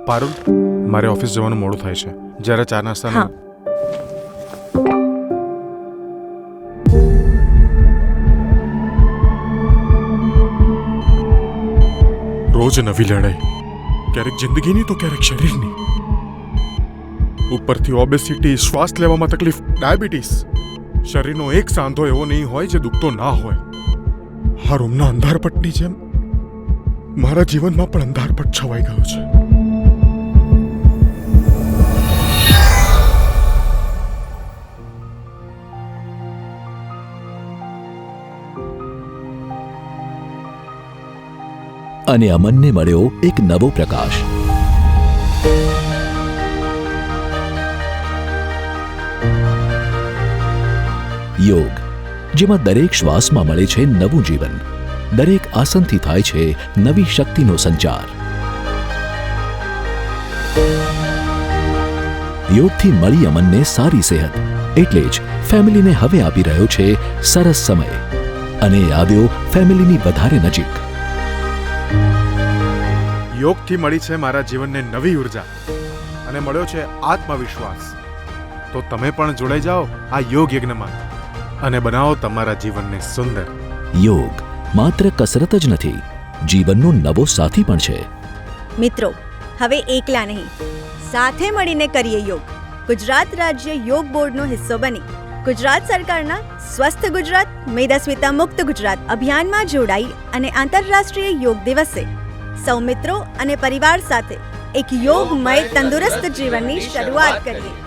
પારુલ, મારે ઓફિસ જવાનું મોડું થાય છે. જરા ચા નાસ્તાનું. રોજ નવી લડાઈ, ક્યારેક જિંદગીની તો ક્યારેક શરીરની. ઉપરથી ઓબેસિટી, શ્વાસ લેવામાં તકલીફ, ડાયાબિટીસ. શરીરનો એક સાંધો એવો નહીં હોય જે દુખતો ના હોય. આ રૂમના અંધારપટની જેમ મારા જીવનમાં પણ અંધારપટ છવાઈ ગયો છે. અને અમનને મળ્યો એક નવો પ્રકાશ. યોગ, જેમાં દરેક શ્વાસમાં મળે છે નવું જીવન, દરેક આસનથી થાય છે નવી શક્તિનો સંચાર. યોગથી મળી અમનને સારી સેહત, એટલે જ ફેમિલીને હવે આપી રહ્યો છે સરસ સમય, અને આવ્યો ફેમિલીની વધારે નજીક. યોગથી મળી છે મારા જીવનને નવી ઉર્જા અને મળ્યો છે આત્મવિશ્વાસ. તો તમે પણ જોડાઈ જાઓ આ યોગ યજ્ઞમાં અને બનાવો તમારા જીવનને સુંદર. યોગ માત્ર કસરત જ નથી, જીવનનો નવો સાથી પણ છે. મિત્રો, હવે એકલા નહીં, સાથે મળીને કરીએ યોગ. ગુજરાત રાજ્ય યોગ બોર્ડનો હિસ્સો બની ગુજરાત સરકારના સ્વસ્થ ગુજરાત, મેદસ્વીતા મુક્ત ગુજરાત અભિયાનમાં જોડાઈ અને આંતરરાષ્ટ્રીય યોગ દિવસે સૌ મિત્રો અને પરિવાર સાથે એક યોગમય તંદુરસ્ત જીવનની શરૂઆત કરીએ.